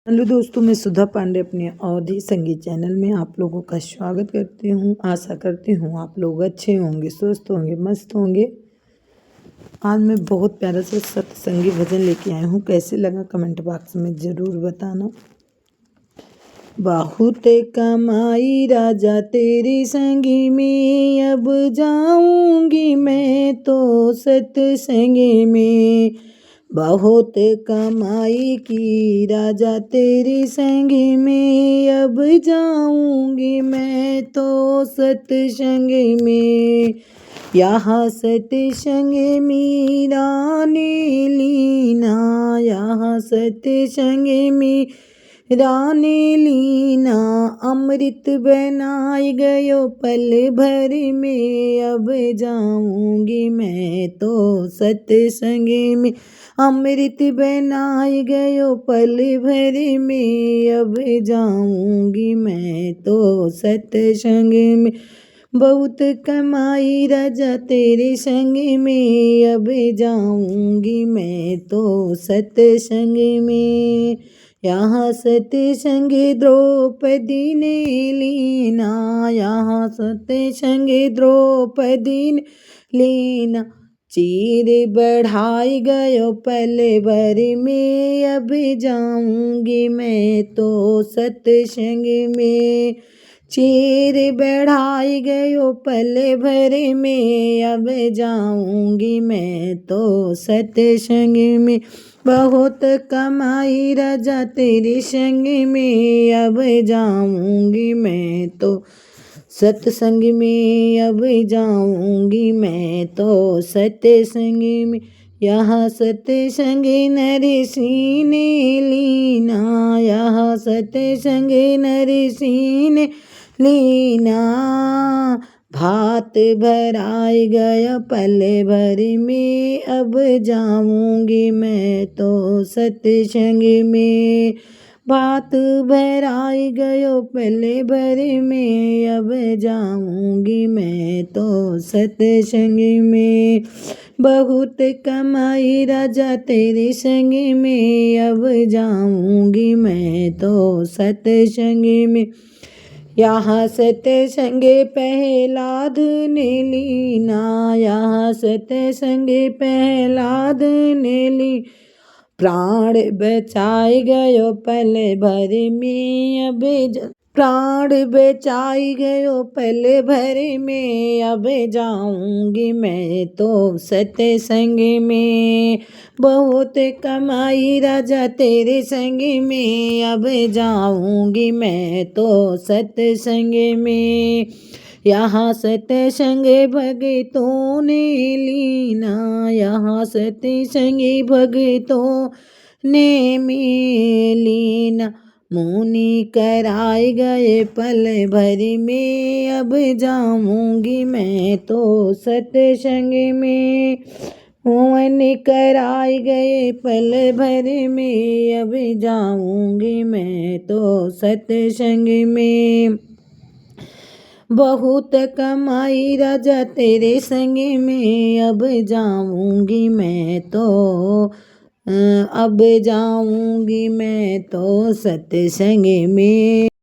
Hello दोस्तों, मैं सुधा पांडे अपने अवधि संगीत चैनल में आप लोगों का स्वागत करती हूँ। आशा करती हूँ आप लोग अच्छे होंगे, स्वस्थ होंगे, मस्त होंगे। आज मैं बहुत प्यारा सा सत्संगी भजन लेके आई हूँ। कैसे लगा कमेंट बॉक्स में ज़रूर बताना। बहुत कमाई राजा तेरी संगी में, अब जाऊंगी मैं तो सत्संगी में। बहुत कमाई की राजा तेरी संगी में, अब जाऊंगी मैं तो सत्संग में। यहाँ सत्संग में रानी लीना, यहाँ सत्संग में रानी लीना। अमृत बनाए गयो पल भर में, अब जाऊंगी मैं तो सत्संग में। अमृत बनाए गयो पल भर में, अब जाऊंगी मैं तो सत्संग में। बहुत कमाई राजा तेरे संग में, अब जाऊंगी मैं तो सत्संग में। यहाँ सत्संग द्रौपदी ने लीना, यहाँ सत्संग द्रौपदी ने लीना। चीर बढ़ाई गयो पल भर में, अब जाऊंगी मैं तो सत्संग में। चीर बढ़ाई गयो पल भर में, अब जाऊंगी मैं तो सत्संग में। बहुत कमाई राजा तेरे संग में, अब जाऊंगी मैं तो सत्संग में। अब जाऊंगी मैं तो सत्संग में। यहाँ सत्संग नरसिंह ने लीना, यहाँ सत्संग नरसिंह ने लीना। भात भराए गया पल भर में, अब जाऊंगी मैं तो सत्संग में। भात भराए गयो पल भर में, अब जाऊंगी मैं तो सत्संग में। बहुत कमाई राजा तेरे संग में, अब जाऊंगी मैं तो सत्संग में। यहाँ सत्संग प्रहलाद ने लीना, यहाँ सत्संग प्रहलाद ने ली। प्राण बचाए गयो पल भर में, अब प्राण बचाई गयो पल भर में, अब जाऊंगी मैं तो सत्संग में। बहुत कमाई राजा तेरे संग में, अब जाऊंगी मैं तो सत्संग में। यहाँ सत्संग भगतों ने लीना, यहाँ सत्संग भगतों ने लीना। मुनि कराए गए पल भर में, अब जाऊंगी मैं तो सत्संग में। मुनि कराए गए पल भर में, अब जाऊंगी मैं तो सत्संग में। बहुत कमाई राजा तेरे संग में, अब जाऊंगी मैं तो अब जाऊंगी मैं तो सत्संग में।